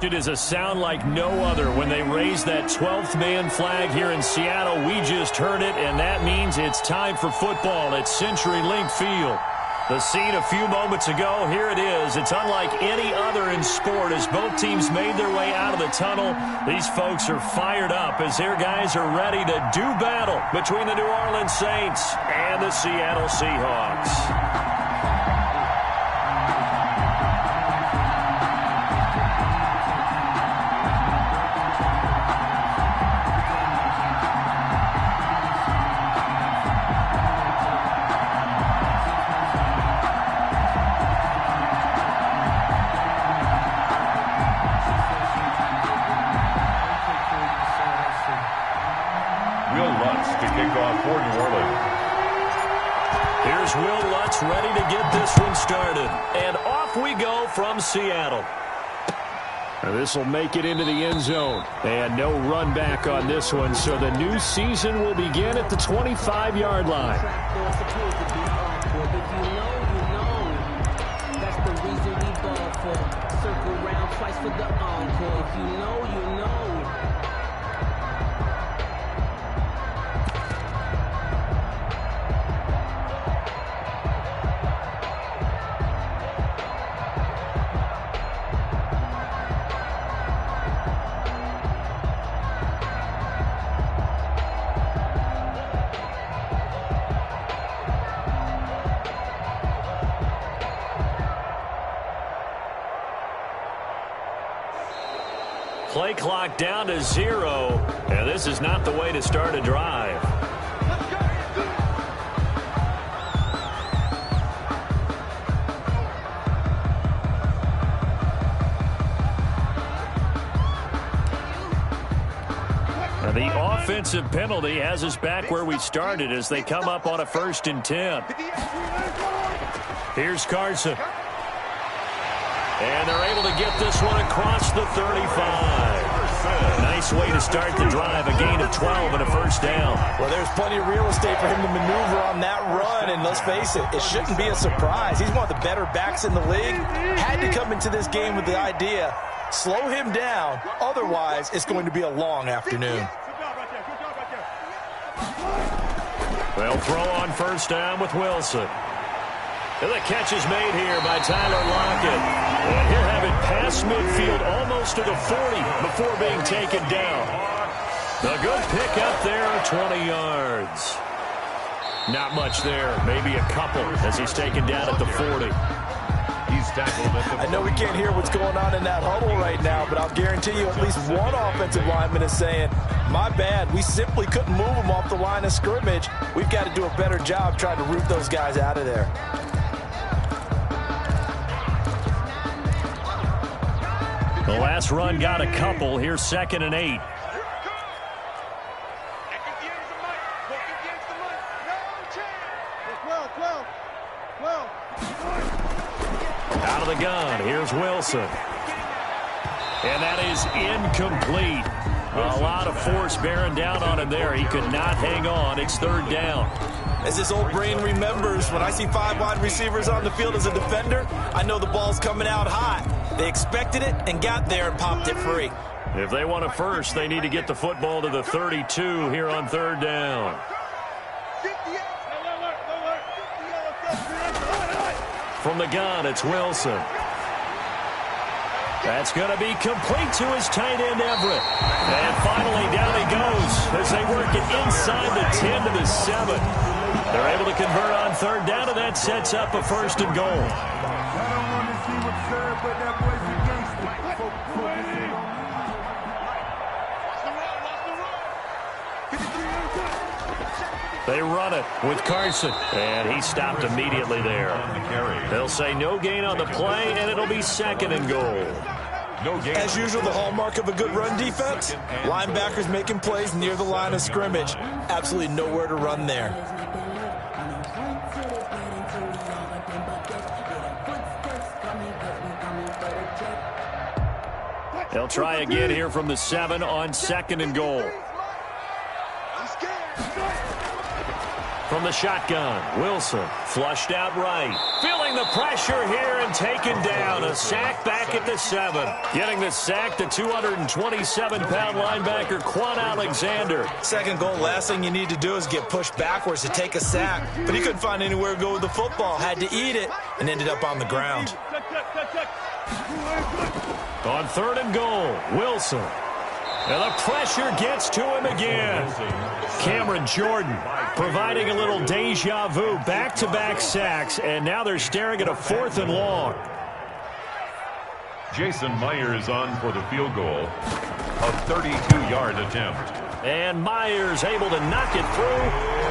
It is a sound like no other when they raise that 12th man flag here in Seattle. We just heard it, and that means it's time for football at CenturyLink Field. The scene a few moments ago, here it is. It's unlike any other in sport as both teams made their way out of the tunnel. These folks are fired up as their guys are ready to do battle between the New Orleans Saints and the Seattle Seahawks. For New Orleans. Here's Will Lutz ready to get this one started. And off we go from Seattle. This will make it into the end zone. And no run back on this one, so the new season will begin at the 25-yard line. That's the reason we ball for. Circle round twice for the encore. If you know, you know. Play clock down to 0, and this is not the way to start a drive. And the offensive penalty has us back where we started as they come up on a 1st and 10. Here's Carson. And they're able to get this one across the 35. Nice way to start the drive. A gain of 12 and a 1st down. Well, there's plenty of real estate for him to maneuver on that run. And let's face it, it shouldn't be a surprise. He's one of the better backs in the league. Had to come into this game with the idea, slow him down. Otherwise, it's going to be a long afternoon. They'll throw on 1st down with Wilson. And the catch is made here by Tyler Lockett. And he'll have it past midfield almost to the 40 before being taken down. A good pick up there, 20 yards. Not much there, maybe a couple as he's taken down at the 40. He's tackled at the 40. I know we can't hear what's going on in that huddle right now, but I'll guarantee you at least one offensive lineman is saying, my bad, we simply couldn't move them off the line of scrimmage. We've got to do a better job trying to root those guys out of there. The last run got a couple. Here's 2nd and 8. Out of the gun. Here's Wilson. And that is incomplete. A lot of force bearing down on him there. He could not hang on. It's 3rd down. As this old brain remembers, when I see 5 wide receivers on the field as a defender, I know the ball's coming out hot. They expected it and got there and popped it free. If they want a first, they need to get the football to the 32 here on 3rd down. From the gun, it's Wilson. That's going to be complete to his tight end, Everett. And finally, down he goes as they work it inside the 10 to the 7. They're able to convert on 3rd down, and that sets up a 1st and goal. They run it with Carson, and he stopped immediately there. They'll say no gain on the play, and it'll be 2nd and goal. As usual, the hallmark of a good run defense, linebackers making plays near the line of scrimmage. Absolutely nowhere to run there. They'll try again here from the 7 on 2nd and goal. From the shotgun, Wilson flushed out right. Feeling the pressure here and taken down. A sack back at the 7. Getting the sack, the 227-pound linebacker, Quan Alexander. Second goal, last thing you need to do is get pushed backwards to take a sack. But he couldn't find anywhere to go with the football. Had to eat it and ended up on the ground. On 3rd and goal, Wilson. And the pressure gets to him again. Cameron Jordan providing a little deja vu, back-to-back sacks, and now they're staring at a 4th and long. Jason Myers on for the field goal. A 32-yard attempt. And Myers able to knock it through.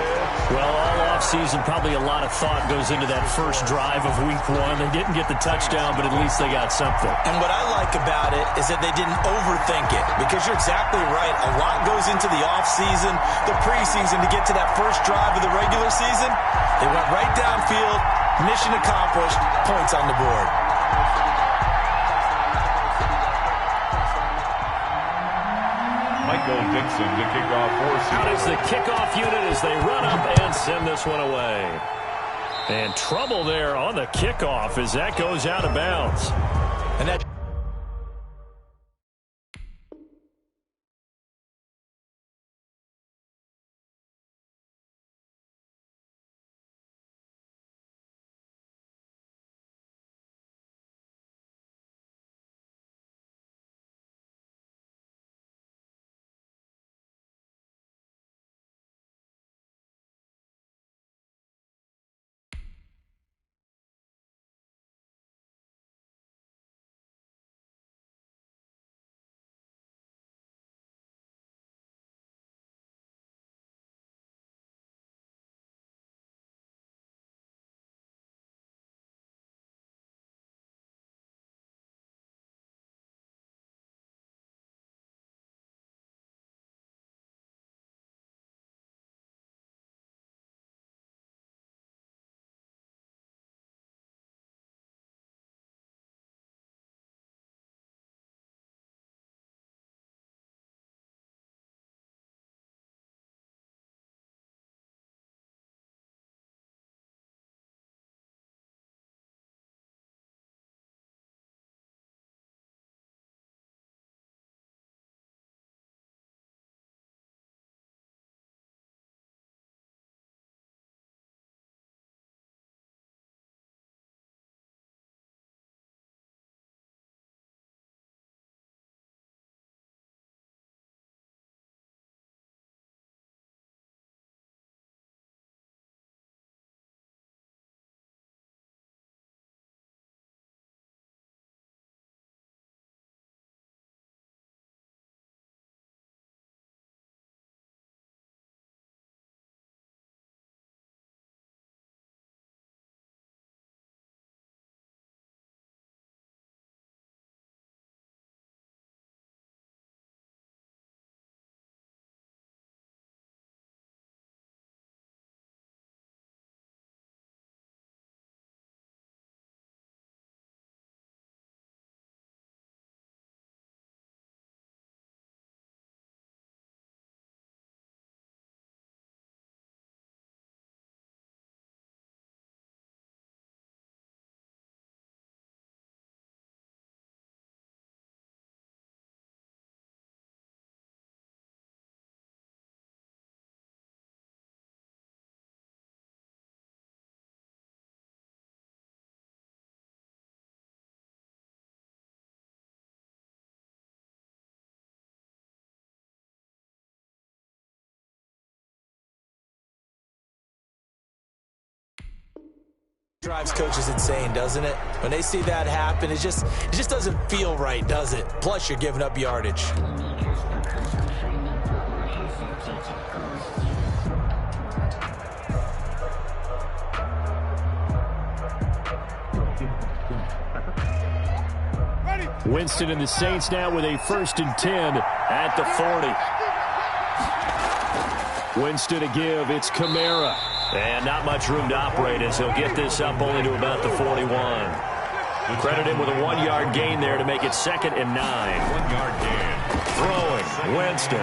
Well, all offseason, probably a lot of thought goes into that first drive of Week 1. They didn't get the touchdown, but at least they got something. And what I like about it is that they didn't overthink it, because you're exactly right. A lot goes into the offseason, the preseason, to get to that first drive of the regular season. They went right downfield, mission accomplished, points on the board. Michael Dixon to kick off for Seattle. Out is the kickoff unit as they run up and send this one away. And trouble there on the kickoff as that goes out of bounds. And that drives coaches insane, doesn't it? When they see that happen, it just doesn't feel right, does it? Plus, you're giving up yardage. Winston and the Saints now with a 1st and 10 at the 40. Winston to give. It's Kamara. And not much room to operate as he'll get this up only to about the 41. Credit him with a 1-yard gain there to make it 2nd and 9. 1-yard gain. Throwing, Winston.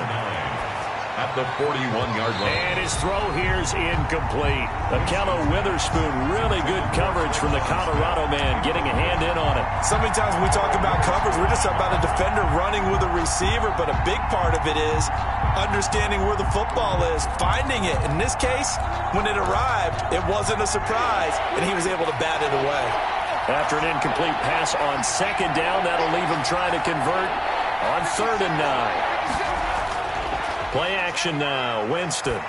at the 41-yard line. And his throw here's incomplete. Akello Witherspoon, really good coverage from the Colorado man, getting a hand in on it. So many times when we talk about coverage, we're just about a defender running with a receiver, but a big part of it is understanding where the football is, finding it. In this case, when it arrived, it wasn't a surprise, and he was able to bat it away. After an incomplete pass on second down, that'll leave him trying to convert on 3rd and 9. Play action now. Winston.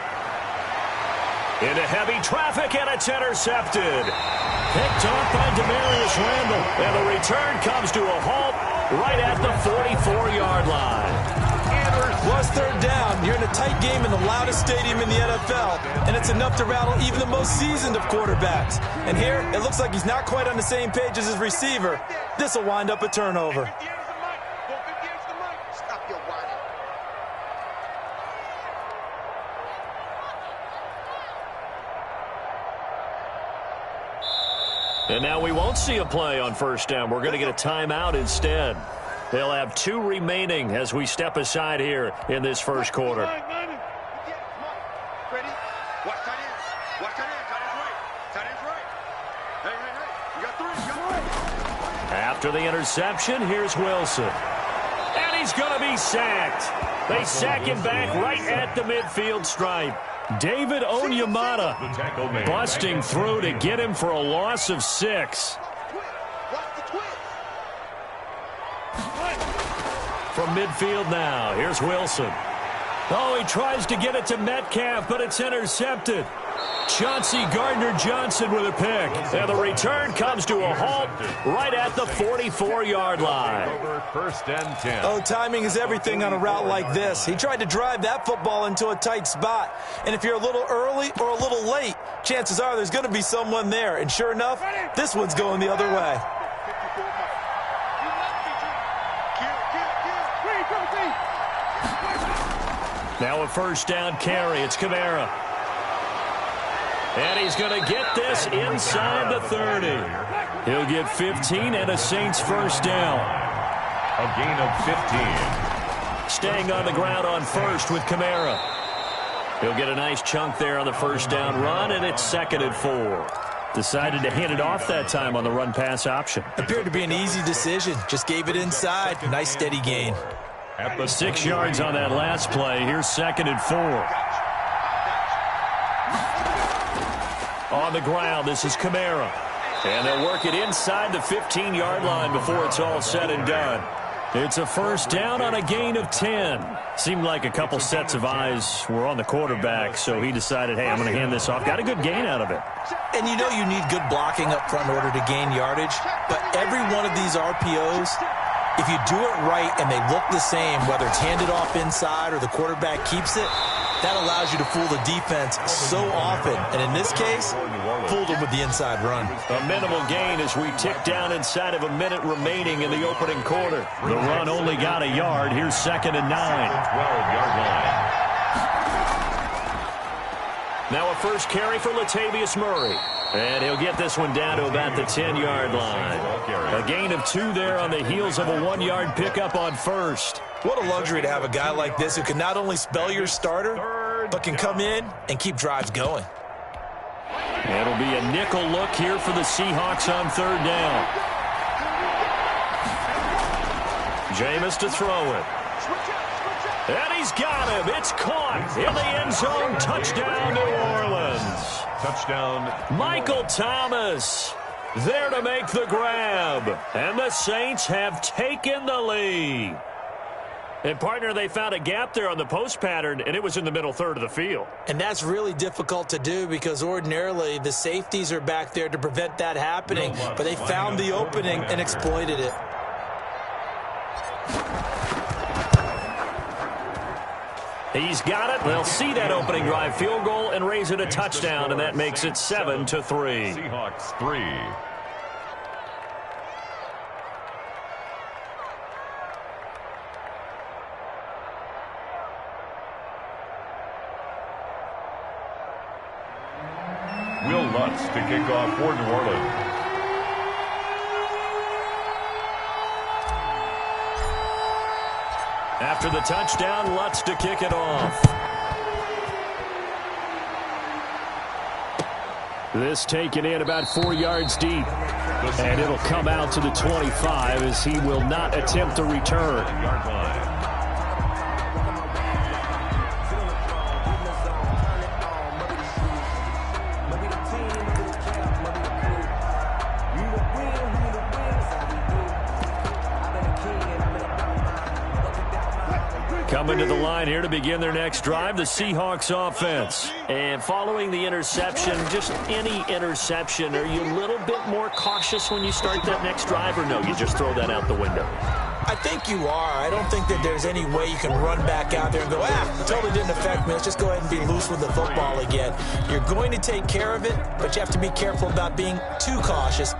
Into heavy traffic, and it's intercepted. Picked off by Demarius Randall. And the return comes to a halt right at the 44-yard line. Plus 3rd down. You're in a tight game in the loudest stadium in the NFL, and it's enough to rattle even the most seasoned of quarterbacks. And here, it looks like he's not quite on the same page as his receiver. This will wind up a turnover. And now we won't see a play on 1st down. We're going to get a timeout instead. They'll have 2 remaining as we step aside here in this first quarter. After the interception, here's Wilson. And he's going to be sacked. They sack him back right at the midfield stripe. David Onyemata busting through to get him for a loss of 6. From midfield now, here's Wilson. Oh, he tries to get it to Metcalf, but it's intercepted. Chauncey Gardner-Johnson with a pick. And the return comes to a halt right at the 44-yard line. 1st and 10. Oh, timing is everything on a route like this. He tried to drive that football into a tight spot. And if you're a little early or a little late, chances are there's going to be someone there. And sure enough, this one's going the other way. Now a 1st down carry. It's Kamara. And he's going to get this inside the 30. He'll get 15 and a Saints 1st down. A gain of 15. Staying on the ground on 1st with Kamara. He'll get a nice chunk there on the 1st down run, and it's 2nd and 4. Decided to hand it off that time on the run-pass option. Appeared to be an easy decision. Just gave it inside. Nice steady gain. 6 yards on that last play. Here's 2nd and 4. On the ground, this is Kamara. And they'll work it inside the 15-yard line before it's all said and done. It's a 1st down on a gain of 10. Seemed like a couple sets of eyes were on the quarterback, so he decided, hey, I'm going to hand this off. Got a good gain out of it. And you know you need good blocking up front in order to gain yardage, but every one of these RPOs, if you do it right and they look the same, whether it's handed off inside or the quarterback keeps it, that allows you to fool the defense so often. And in this case, fooled them with the inside run. A minimal gain as we tick down inside of a minute remaining in the opening quarter. The run only got a yard. Here's 2nd and 9. 12-yard line. Now a 1st carry for Latavius Murray. And he'll get this one down to about the 10-yard line. A gain of 2 there on the heels of a 1-yard pickup on 1st. What a luxury to have a guy like this who can not only spell your starter, but can come in and keep drives going. It'll be a nickel look here for the Seahawks on 3rd down. Jameis to throw it. And he's got him. It's caught in the end zone. Touchdown, New Orleans. Touchdown. Michael Thomas there to make the grab. And the Saints have taken the lead. And, partner, they found a gap there on the post pattern, and it was in the middle 3rd of the field. And that's really difficult to do because ordinarily the safeties are back there to prevent that happening. But they found the opening and exploited it. He's got it. They'll see that opening drive field goal and raise it a touchdown, and that makes it 7-3. Seahawks 3. Will Lutz to kick off for New Orleans. After the touchdown, Lutz to kick it off. This taken in about 4 yards deep. And it'll come out to the 25 as he will not attempt to return. Coming to the line here to begin their next drive, the Seahawks offense. And following the interception, just any interception, are you a little bit more cautious when you start that next drive, or no, you just throw that out the window? I think you are. I don't think that there's any way you can run back out there and go, it totally didn't affect me. Let's just go ahead and be loose with the football again. You're going to take care of it, but you have to be careful about being too cautious.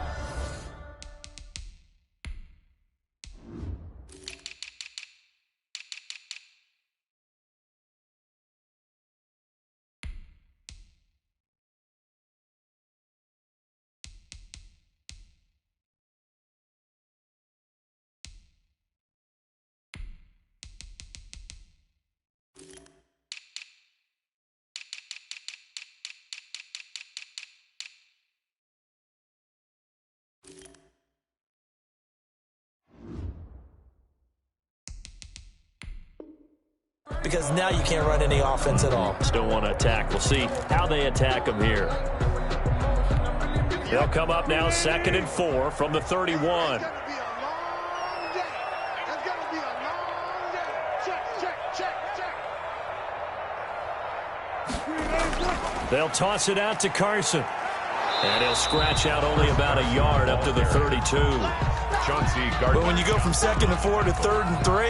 Because now you can't run any offense at all. Still want to attack. We'll see how they attack them here. They'll come up now 2nd and 4 from the 31. They'll toss it out to Carson. And he'll scratch out only about a yard up to the 32. But when you go from 2nd and 4 to 3rd and 3,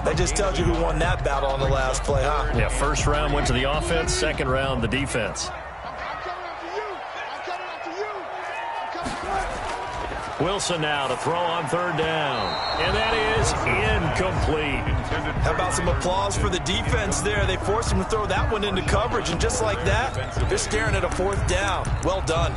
that just tells you who won that battle on the last play, huh? Yeah, first round went to the offense, second round the defense. Wilson now to throw on 3rd down. And that is incomplete. How about some applause for the defense there? They forced him to throw that one into coverage, and just like that, they're staring at a 4th down. Well done.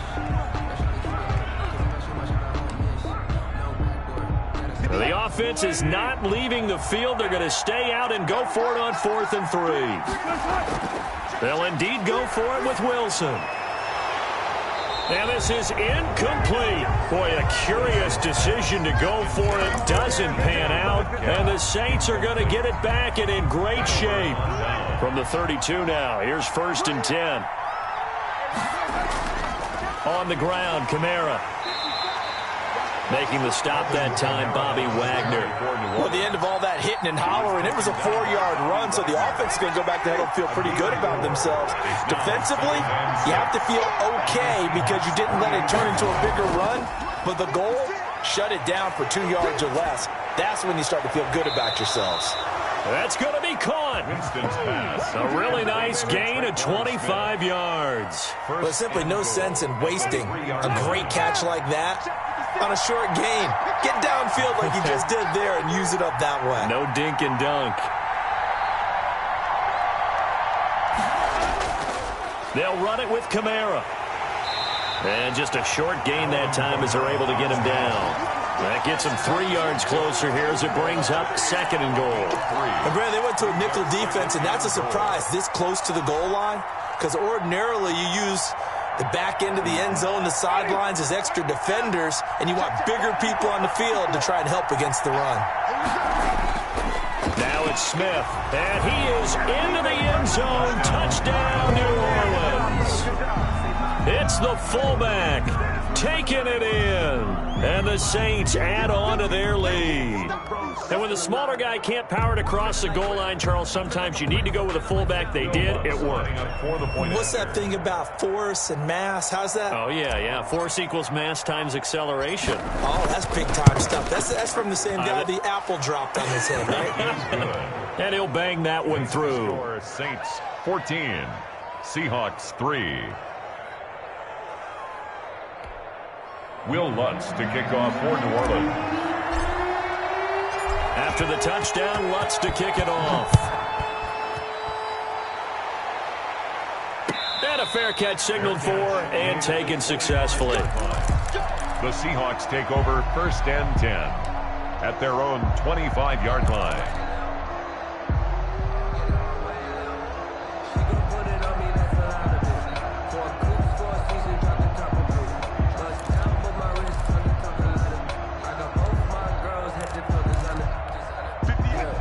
The offense is not leaving the field. They're going to stay out and go for it on 4th and 3. They'll indeed go for it with Wilson. And this is incomplete. Boy, a curious decision to go for it. Doesn't pan out. And the Saints are going to get it back and in great shape. From the 32 now, here's 1st and 10. On the ground, Kamara. Making the stop that time, Bobby Wagner. Well, at the end of all that hitting and hollering, it was a 4-yard run, so the offense is going to go back there and feel pretty good about themselves. Defensively, you have to feel okay because you didn't let it turn into a bigger run, but the goal, shut it down for 2 yards or less. That's when you start to feel good about yourselves. That's going to be caught. A really nice gain of 25 yards. But simply no sense in wasting a great catch like that on a short gain. Get downfield like you just did there and use it up that way. No dink and dunk. They'll run it with Kamara. And just a short gain that time as they're able to get him down. That gets him 3 yards closer here as it brings up 2nd and goal. And Brad, they went to a nickel defense, and that's a surprise this close to the goal line, because ordinarily you use the back end of the end zone, the sidelines as extra defenders, and you want bigger people on the field to try and help against the run. Now it's Smith, and he is into the end zone. Touchdown, New Orleans. It's the fullback taking it in, and the Saints add on to their lead. And when the smaller guy can't power it across the goal line, Charles, sometimes you need to go with a fullback. They did. It worked. What's that thing about force and mass? How's that? Oh, yeah. Force equals mass times acceleration. Oh, that's big-time stuff. That's from the same guy the apple dropped on his head, right? And he'll bang that one through. Saints 14, Seahawks 3. Will Lutz to kick off for New Orleans. After the touchdown, Lutz to kick it off. And a fair catch signaled for and taken successfully. The Seahawks take over 1st and 10 at their own 25-yard line.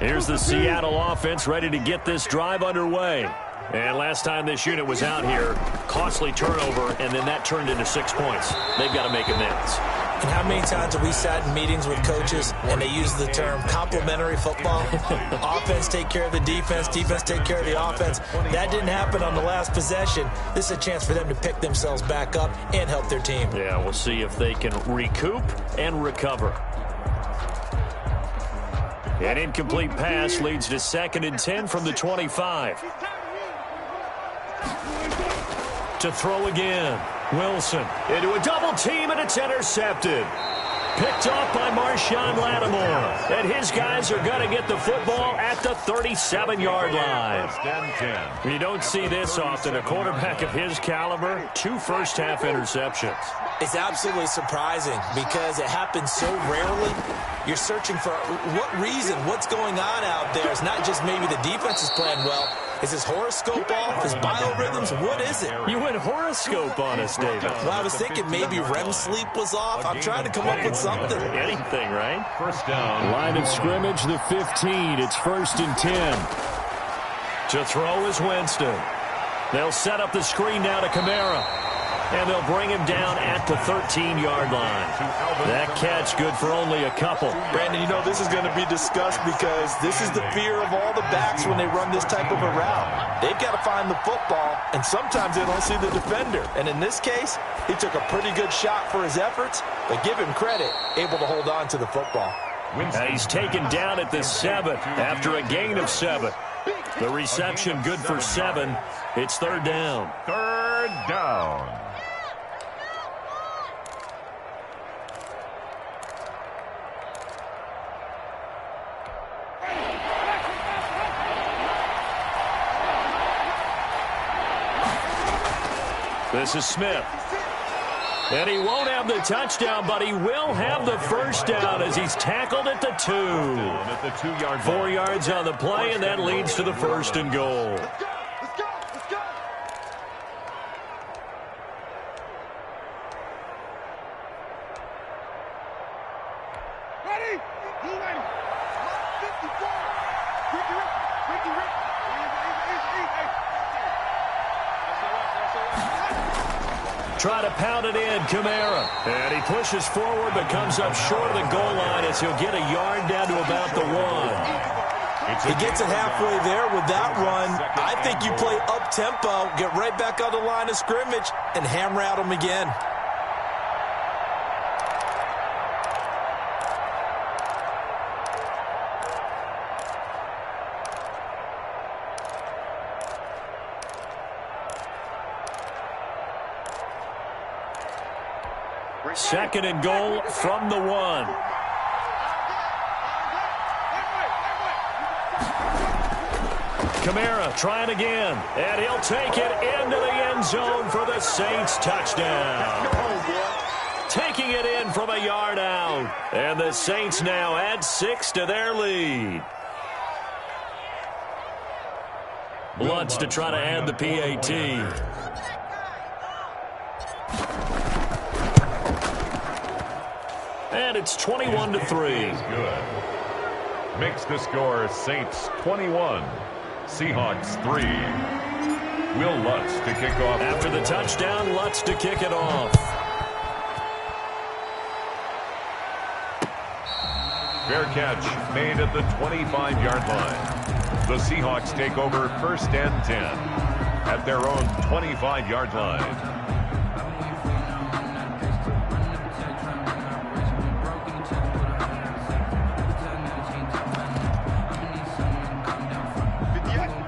Here's the Seattle offense ready to get this drive underway. And last time this unit was out here, costly turnover, and then that turned into 6 points. They've got to make amends. And how many times have we sat in meetings with coaches and they use the term complementary football? Offense take care of the defense, defense take care of the offense. That didn't happen on the last possession. This is a chance for them to pick themselves back up and help their team. Yeah, we'll see if they can recoup and recover. An incomplete pass leads to 2nd and 10 from the 25. To throw again. Wilson into a double team, and it's intercepted. Picked off by Marshawn Lattimore. And his guys are going to get the football at the 37-yard line. You don't see this often. A quarterback of his caliber, 2 first-half interceptions. It's absolutely surprising because it happens so rarely. You're searching for what reason, what's going on out there. It's not just maybe the defense is playing well. Is his horoscope off? His biorhythms? What is it? You went horoscope on us, David. Well, I was thinking maybe REM sleep was off. I'm trying to come up with something. Anything, right? First down. Line of scrimmage, the 15. It's 1st and 10. To throw is Winston. They'll set up the screen now to Kamara. And they'll bring him down at the 13-yard line. That catch good for only a couple. Brandon, you know this is going to be discussed because this is the fear of all the backs when they run this type of a route. They've got to find the football, and sometimes they don't see the defender. And in this case, he took a pretty good shot for his efforts, but give him credit, able to hold on to the football. And he's taken down at the 7 after a gain of 7. The reception good for 7. It's 3rd down. 3rd down. This is Smith. And he won't have the touchdown, but he will have the first down as he's tackled at the 2. At the 2-yard line. 4 yards on the play, and that leads to the 1st and goal. Try to pound it in, Kamara. And he pushes forward but comes up short of the goal line as he'll get a yard down to about the 1. He gets it halfway there with that run. I think you play up-tempo, get right back on the line of scrimmage, and hammer at him again. Second and goal from the 1. Kamara trying again, and he'll take it into the end zone for the Saints touchdown. Taking it in from a yard out, and the Saints now add 6 to their lead. Lutz to try to add the PAT. And it's 21-3. Good. Makes the score Saints 21, Seahawks 3. Will Lutz to kick off. After the touchdown, Lutz to kick it off. Fair catch made at the 25-yard line. The Seahawks take over 1st and 10 at their own 25-yard line.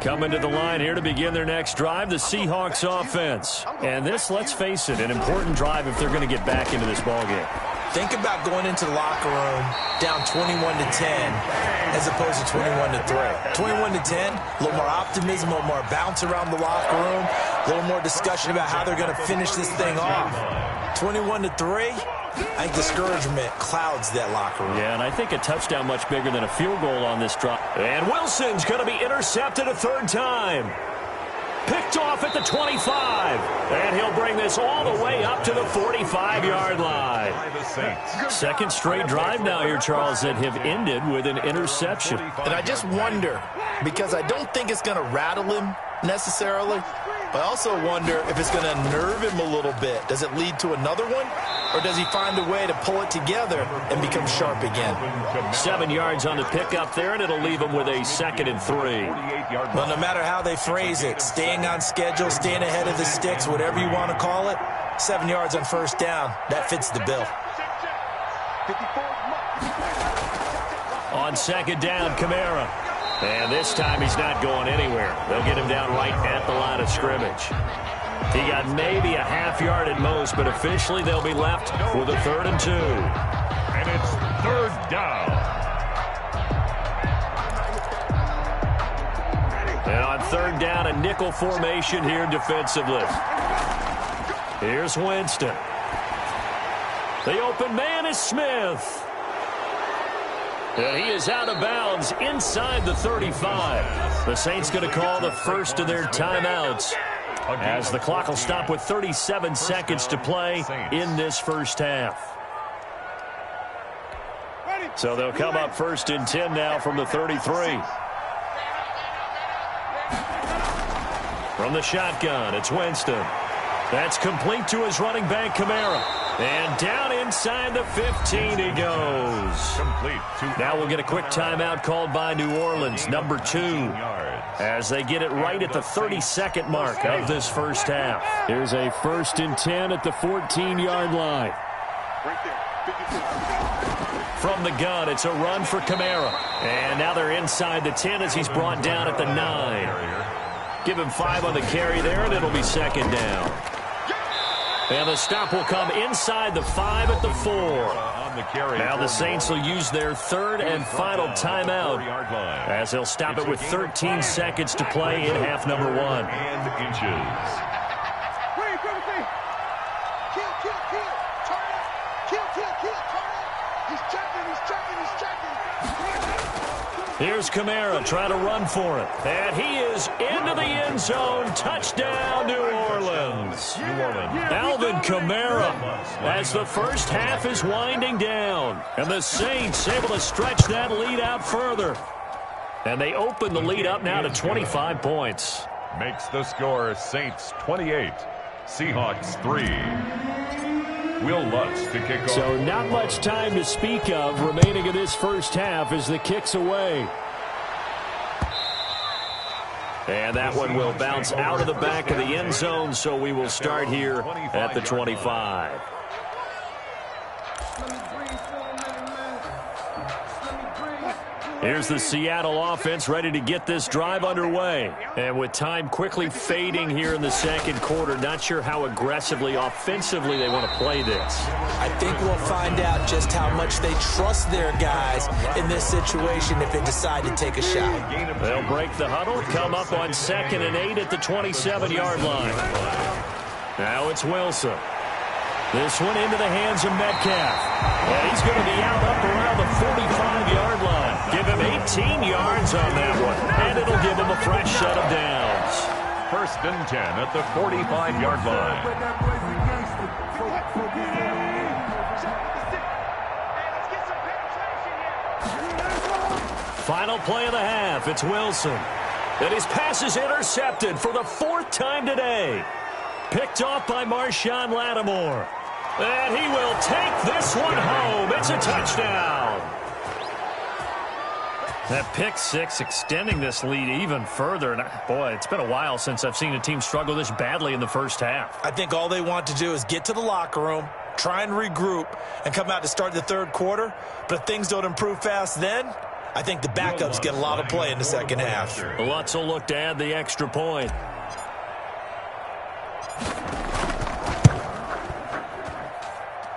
Coming to the line here to begin their next drive, the Seahawks offense. And this, let's face it, an important drive if they're going to get back into this ballgame. Think about going into the locker room down 21-10 as opposed to 21-3. 21-10, a little more optimism, a little more bounce around the locker room, a little more discussion about how they're going to finish this thing off. 21-3, I think discouragement clouds that locker room. Yeah, and I think a touchdown much bigger than a field goal on this drive. And Wilson's going to be intercepted a 3rd time. Picked off at the 25. And he'll bring this all the way up to the 45-yard line. Second straight drive now here, Charles, that have ended with an interception. And I just wonder, because I don't think it's going to rattle him necessarily, but I also wonder if it's going to nerve him a little bit. Does it lead to another one? Or does he find a way to pull it together and become sharp again? 7 yards on the pickup there, and it'll leave him with a 2nd and 3. Well, no matter how they phrase it, staying on schedule, staying ahead of the sticks, whatever you want to call it, 7 yards on first down, that fits the bill. On 2nd down, Kamara. And this time he's not going anywhere. They'll get him down right at the line of scrimmage. He got maybe a half yard at most, but officially they'll be left with a 3rd and 2. And it's 3rd down. And on 3rd down, a nickel formation here defensively. Here's Winston. The open man is Smith. And he is out of bounds inside the 35. The Saints going to call the first of their timeouts, as the clock will stop with 37 seconds to play in this first half. So they'll come up 1st and 10 now from the 33. From the shotgun, it's Winston. That's complete to his running back, Kamara. And down inside the 15 he goes. Now we'll get a quick timeout called by New Orleans, number 2, as they get it right at the 32nd mark of this first half. Here's a 1st and 10 at the 14-yard line. From the gun, it's a run for Kamara. And now they're inside the 10 as he's brought down at the 9. Give him 5 on the carry there, and it'll be 2nd down. And the stop will come inside the 5 at the 4. Now the Saints will use their 3rd and final timeout, as they'll stop it with 13 seconds to play in half number 1. And inches. Here's Kamara trying to run for it. And he is into the end zone. Touchdown, New Orleans. Alvin Kamara, as the first half is winding down. And the Saints able to stretch that lead out further. And they open the lead up now to 25 points. Makes the score Saints 28, Seahawks 3. Will Lutz to kick off. So not much time to speak of remaining in this first half as the kick's away. And that one will bounce out of the back of the end zone, so we will start here at the 25. Here's the Seattle offense ready to get this drive underway. And with time quickly fading here in the second quarter, not sure how aggressively, offensively they want to play this. I think we'll find out just how much they trust their guys in this situation if they decide to take a shot. They'll break the huddle, come up on 2nd and 8 at the 27-yard line. Now it's Wilson. This one into the hands of Metcalf. And he's going to be out up around the 45-yard line. Give him 18 yards on that one. And it'll give him a fresh set of downs. 1st and 10 at the 45-yard line. Final play of the half. It's Wilson. And his pass is intercepted for the 4th time today. Picked off by Marshawn Lattimore. And he will take this one home. It's a touchdown. That pick 6 extending this lead even further. And boy, it's been a while since I've seen a team struggle this badly in the first half. I think all they want to do is get to the locker room, try and regroup, and come out to start the 3rd quarter. But if things don't improve fast then, I think the backups get a lot of play in the second half. Lutz will look to add the extra point.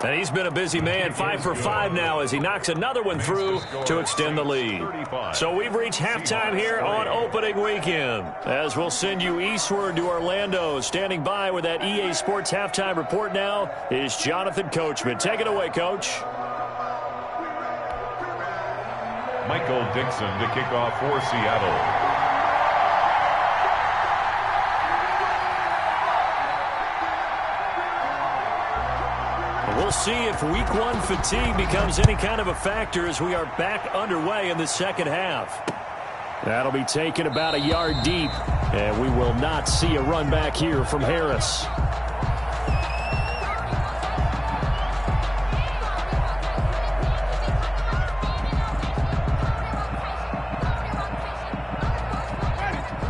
And he's been a busy man, 5 for 5 now as he knocks another one through to extend the lead. So we've reached halftime here on opening weekend, as we'll send you eastward to Orlando. Standing by with that EA Sports halftime report now is Jonathan Coachman. Take it away, Coach. Michael Dixon to kick off for Seattle. We'll see if week one fatigue becomes any kind of a factor as we are back underway in the second half. That'll be taken about a yard deep, and we will not see a run back here from Harris.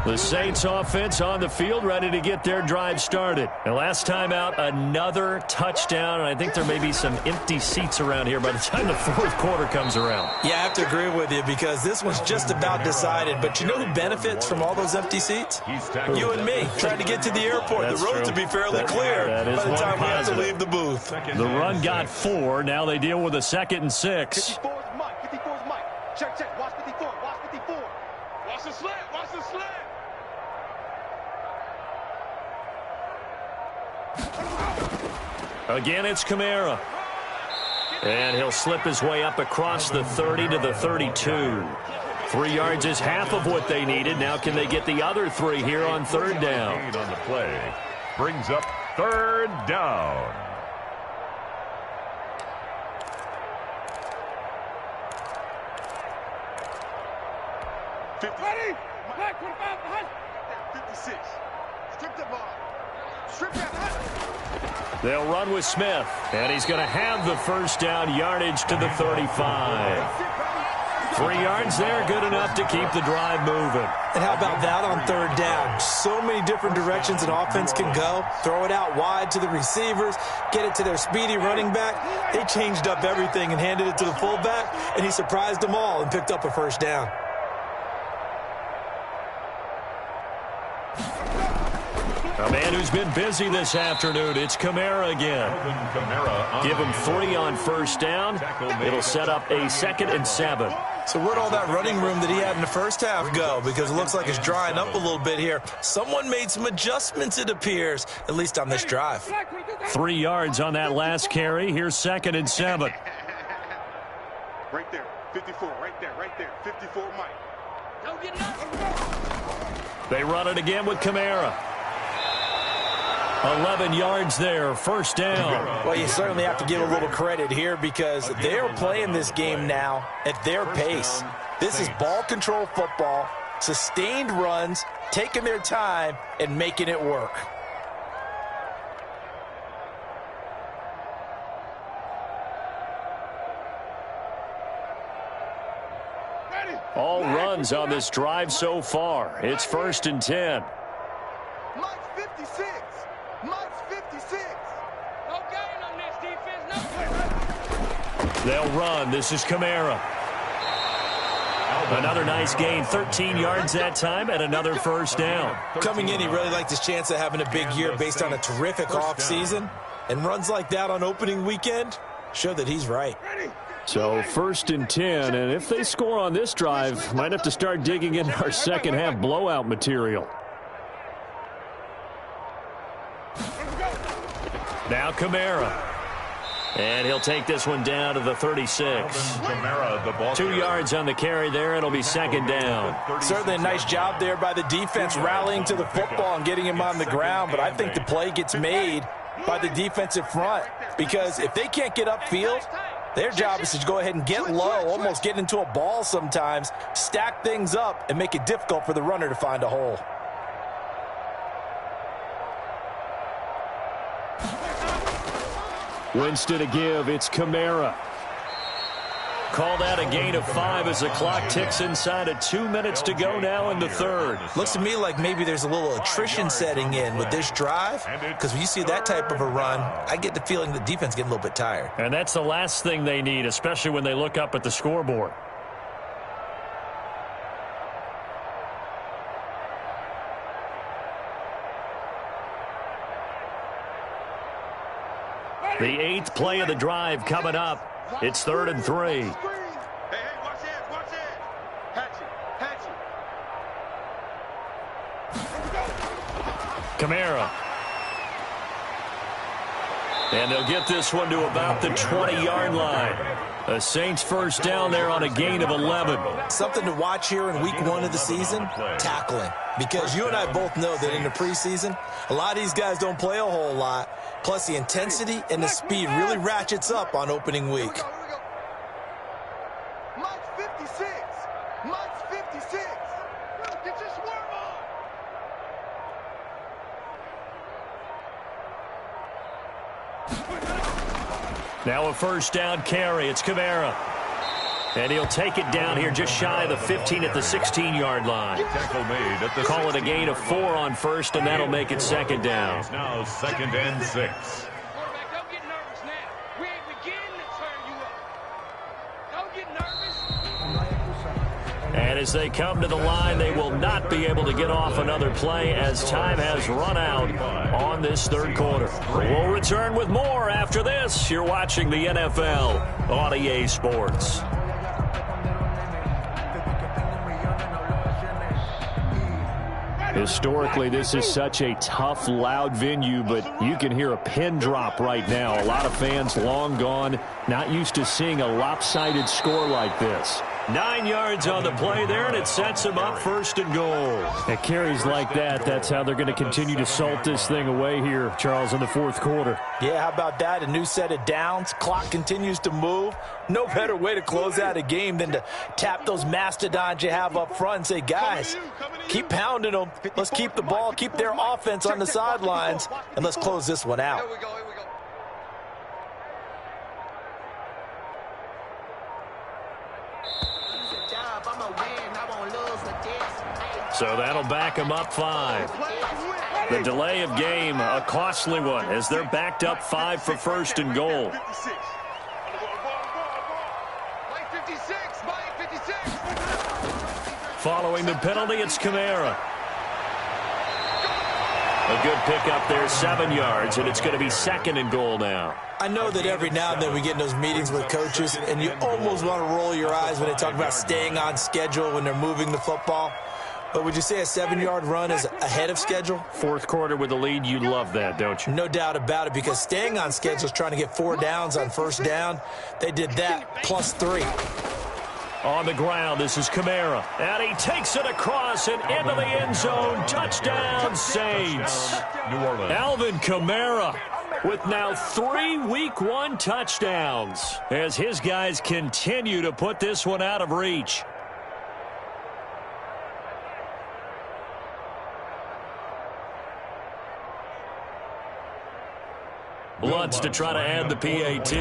The Saints offense on the field, ready to get their drive started. And last time out, another touchdown, and I think there may be some empty seats around here by the time the fourth quarter comes around. Yeah, I have to agree with you because this one's just about decided. But you know who benefits from all those empty seats? You and me, trying to get to the airport. That's the road true. to be fairly clear that is by the time we have to positive. leave the booth. The run got 4. Now they deal with a 2nd and 6. 54 is Mike. 54 is Mike. Check, check. Watch 54. Watch 54. Watch the slant. Watch the slant. Again, it's Kamara. And he'll slip his way up across the 30 to the 32. 3 yards is half of what they needed. Now can they get the other 3 here on 3rd down? On the play brings up 3rd down. Ready? Mike, 45 behind. 56. Strip the ball. Strip that. They'll run with Smith. And he's going to have the 1st down, yardage to the 35. 3 yards there, good enough to keep the drive moving. And how about that on 3rd down? So many different directions an offense can go. Throw it out wide to the receivers, get it to their speedy running back. They changed up everything and handed it to the fullback, and he surprised them all and picked up a 1st down. A man who's been busy this afternoon, it's Kamara again. Give him 3 on 1st down. It'll set up a 2nd and 7. So where'd all that running room that he had in the first half go? Because it looks like it's drying up a little bit here. Someone made some adjustments, it appears, at least on this drive. 3 yards on that last carry. Here's 2nd and 7. Right there. 54. Right there. Right there. 54, Mike. Don't get nothing. They run it again with Kamara. 11 yards there, 1st down. Well, you certainly have to give a little credit here because they're playing this game now at their pace. This is ball control football, sustained runs, taking their time, and making it work. All runs on this drive so far. It's 1st and 10. Mike's 56. Mike's 56. No gain on this defense. No. They'll run. This is Kamara. Another nice gain, 13 yards that time, and another 1st down. Coming in, he really liked his chance of having a big year based on a terrific offseason. And runs like that on opening weekend show that he's right. So 1st and 10, and if they score on this drive, might have to start digging into our second half blowout material. Now Kamara. And he'll take this one down to the 36. 2 yards on the carry there. It'll be 2nd down. Certainly a nice job there by the defense rallying to the football and getting him on the ground. But I think the play gets made by the defensive front because if they can't get upfield, their job is to go ahead and get low, almost get into a ball sometimes, stack things up, and make it difficult for the runner to find a hole. Winston to give. It's Kamara. Called out a gain of 5 as the clock ticks inside of 2 minutes to go now in the 3rd. Looks to me like maybe there's a little attrition setting in with this drive because when you see that type of a run, I get the feeling the defense getting a little bit tired. And that's the last thing they need, especially when they look up at the scoreboard. The 8th play of the drive coming up. It's 3rd and 3. Hey, watch it, watch it. Hatchet, hatchet. Kamara. And they'll get this one to about the 20-yard line. The Saints 1st down there on a gain of 11. Something to watch here in week 1 of the season, tackling. Because you and I both know that in the preseason, a lot of these guys don't play a whole lot. Plus, the intensity and the speed really ratchets up on opening week. Mike's 56. Mike's 56. Get your swerve on. Now a first down carry. It's Kamara. And he'll take it down here just shy of the 15 at the 16-yard line. Tackle made at the Call it a gain of 4 on first, and that'll make it second down. It's now 2nd and 6. Quarterback, don't get nervous now. We ain't beginning to turn you up. Don't get nervous. And as they come to the line, they will not be able to get off another play as time has run out on this third quarter. We'll return with more after this. You're watching the NFL on EA Sports. Historically, this is such a tough, loud venue, but you can hear a pin drop right now. A lot of fans long gone, not used to seeing a lopsided score like this. 9 yards on the play there, and it sets them up 1st and goal. At carries like that, that's how they're going to continue to salt this thing away here, Charles, in the 4th quarter. Yeah, how about that? A new set of downs. Clock continues to move. No better way to close out a game than to tap those mastodons you have up front and say, guys, keep pounding them. Let's keep the ball, keep their offense on the sidelines, and let's close this one out. Here we go. So that'll back them up 5. The delay of game, a costly one, as they're backed up 5 for 1st and goal. 56. Mike 56. Mike 56. Following the penalty, it's Kamara. A good pickup there, 7 yards, and it's going to be 2nd and goal now. I know that every now and then we get in those meetings with coaches, and you almost want to roll your eyes when they talk about staying on schedule when they're moving the football. But would you say a 7-yard run is ahead of schedule? 4th quarter with the lead, you love that, don't you? No doubt about it, because staying on schedule is trying to get 4 downs on 1st down. They did that plus 3. On the ground, this is Kamara. And he takes it across and into the end zone. Touchdown, Saints. New Orleans. Alvin Kamara with now 3 Week 1 touchdowns as his guys continue to put this one out of reach. Lutz to try to add the PAT.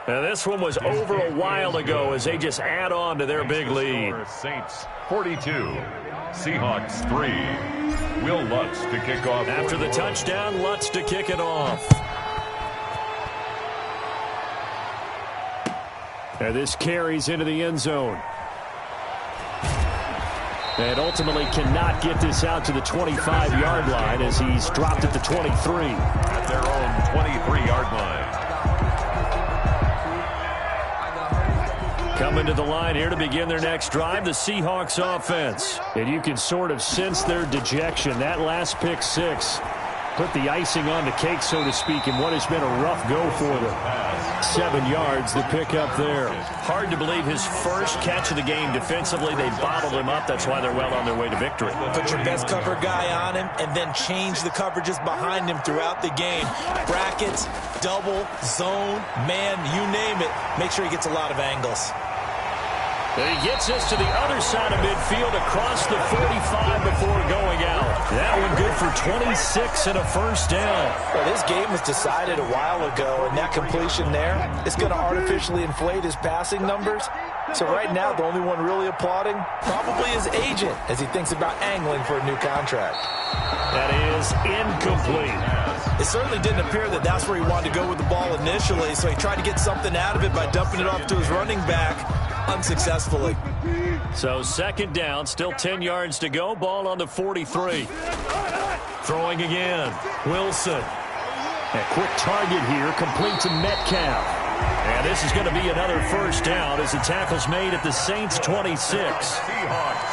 Now this one was over a while ago as they just add on to their big lead. Saints 42, Seahawks 3. Will Lutz to kick off. After the touchdown, Lutz to kick it off. And this carries into the end zone. And ultimately cannot get this out to the 25-yard line as he's dropped at the 23. At their own 23-yard line. Coming to the line here to begin their next drive, the Seahawks offense. And you can sort of sense their dejection. That last pick 6 put the icing on the cake, so to speak, in what has been a rough go for them. 7 yards, the pickup there. Hard to believe his first catch of the game defensively. They bottled him up. That's why they're well on their way to victory. Put your best cover guy on him and then change the coverages behind him throughout the game. Brackets, double, zone, man, you name it. Make sure he gets a lot of angles. And he gets us to the other side of midfield across the 45 before going out. That one good for 26 and a first down. Well, this game was decided a while ago, and that completion there is going to artificially inflate his passing numbers. So right now, the only one really applauding probably his agent as he thinks about angling for a new contract. That is incomplete. It certainly didn't appear that that's where he wanted to go with the ball initially, so he tried to get something out of it by dumping it off to his running back unsuccessfully. So 2nd down, still 10 yards to go. Ball on the 43. Throwing again. Wilson. A quick target here, complete to Metcalf. And this is going to be another first down as the tackle's made at the Saints' 26.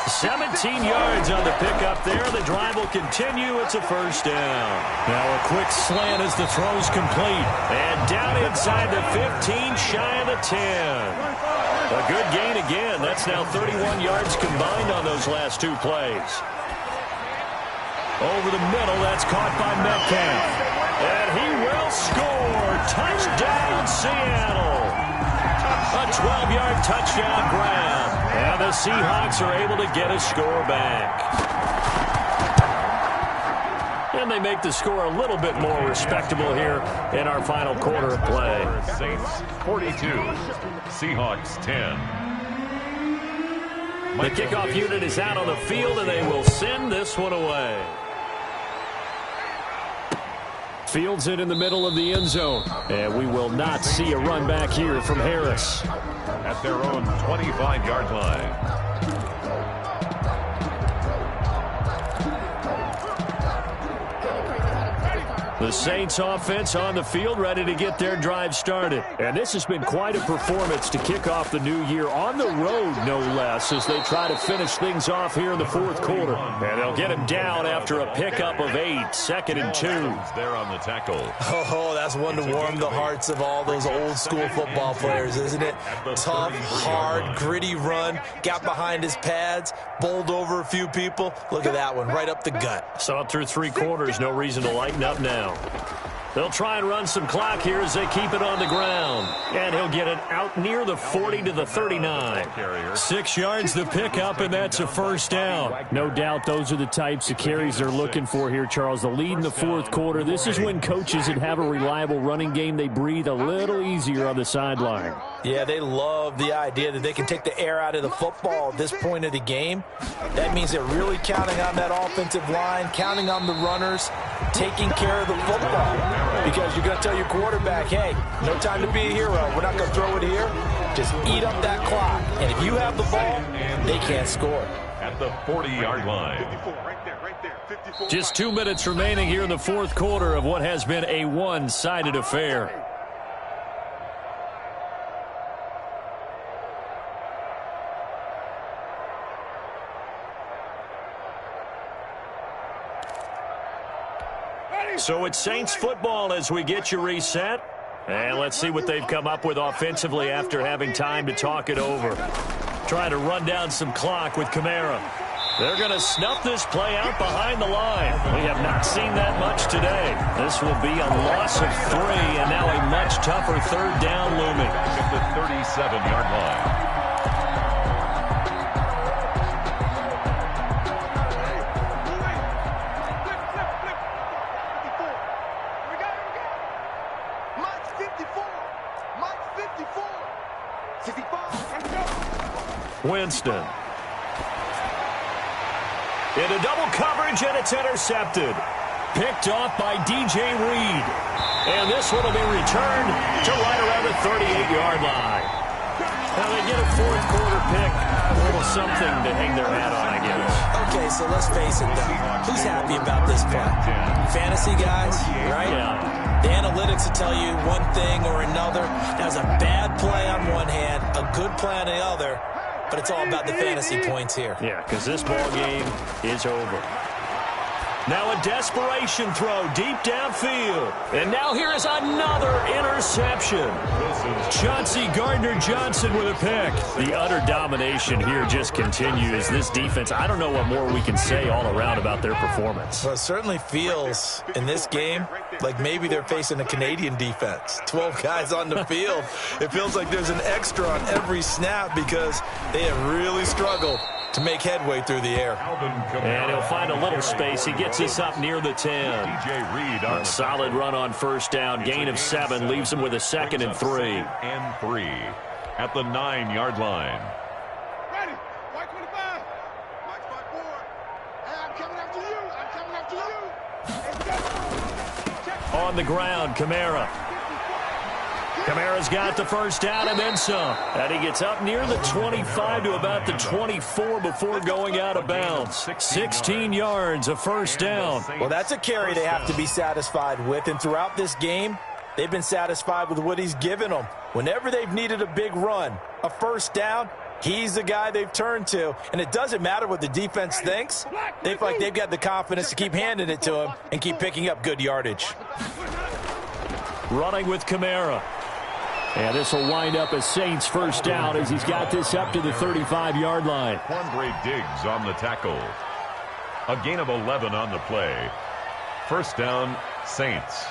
17 yards on the pickup there. The drive will continue. It's a first down. Now a quick slant as the throw's complete. And down inside the 15, shy of the 10. A good gain again. That's now 31 yards combined on those last two plays. Over the middle, that's caught by Metcalf. And he will score. Touchdown, Seattle. A 12-yard touchdown grab. And the Seahawks are able to get a score back. And they make the score a little bit more respectable here in our final quarter of play. Saints 42, Seahawks 10. The kickoff unit is out on the field, and they will send this one away. Fields it in the middle of the end zone. And we will not see a run back here from Harris. At their own 25-yard line. The Saints offense on the field, ready to get their drive started. And this has been quite a performance to kick off the new year on the road, no less, as they try to finish things off here in the fourth quarter. And they'll get him down after a pickup of 8, 2nd and 2. There on the tackle. Oh, that's one to warm the hearts of all those old school football players, isn't it? Tough, hard, gritty run, got behind his pads, bowled over a few people. Look at that one, right up the gut. Saw it through 3 quarters, no reason to lighten up now. They'll try and run some clock here as they keep it on the ground. And he'll get it out near the 40 to the 39. 6 yards the pickup, and that's a first down. No doubt those are the types of carries they're looking for here, Charles. The lead in the fourth quarter. This is when coaches that have a reliable running game, they breathe a little easier on the sideline. Yeah, they love the idea that they can take the air out of the football at this point of the game. That means they're really counting on that offensive line, counting on the runners, taking care of the football. Because you're going to tell your quarterback, hey, no time to be a hero. We're not going to throw it here. Just eat up that clock. And if you have the ball, they can't score. At the 40-yard line. 54, right there, right there. 54. Just 2 minutes remaining here in the fourth quarter of what has been a one-sided affair. So it's Saints football as we get you reset. And let's see what they've come up with offensively after having time to talk it over. Trying to run down some clock with Kamara. They're going to snuff this play out behind the line. We have not seen that much today. This will be a loss of 3, and now a much tougher third down looming. At the 37-yard line. Winston. Into double coverage, and it's intercepted. Picked off by DJ Reed. And this one will be returned to right around the 38-yard line. Now they get a fourth quarter pick. A little something to hang their hat on, I guess. Okay, so let's face it, though. Who's happy about this play? Fantasy guys, right? Yeah. The analytics will tell you one thing or another. That was a bad play on one hand, a good play on the other. But it's all about the fantasy points here. Yeah, because this ball game is over. Now a desperation throw deep downfield. And now here is another interception. Chauncey Gardner-Johnson with a pick. The utter domination here just continues. This defense, I don't know what more we can say all around about their performance. Well, it certainly feels in this game like maybe they're facing a Canadian defense. 12 guys on the field. It feels like there's an extra on every snap because they have really struggled to make headway through the air. And he'll find a little space. He gets us up near the 10. DJ Reed on A solid run on first down. Gain of 7 leaves him with a 2nd and 3. And 3 at the 9-yard line. Ready. White 25. Mike's my board. Hey, I'm coming after you. I'm coming after you. On the ground, Kamara. Kamara's got the first down and then some. And he gets up near the 25 to about the 24 before going out of bounds. 16 yards, a first down. Well, that's a carry they have to be satisfied with. And throughout this game, they've been satisfied with what he's given them. Whenever they've needed a big run, a first down, he's the guy they've turned to. And it doesn't matter what the defense thinks. They feel like they've got the confidence to keep handing it to him and keep picking up good yardage. Running with Kamara. And this will wind up a Saints first down as he's got this up to the 35-yard line. Quandre Diggs on the tackle. A gain of 11 on the play. First down, Saints.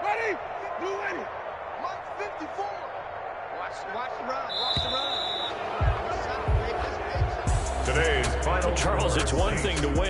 Ready? Blue ready. Mark 54. Watch the run. Watch the run. Today's final Charles, it's one thing to win.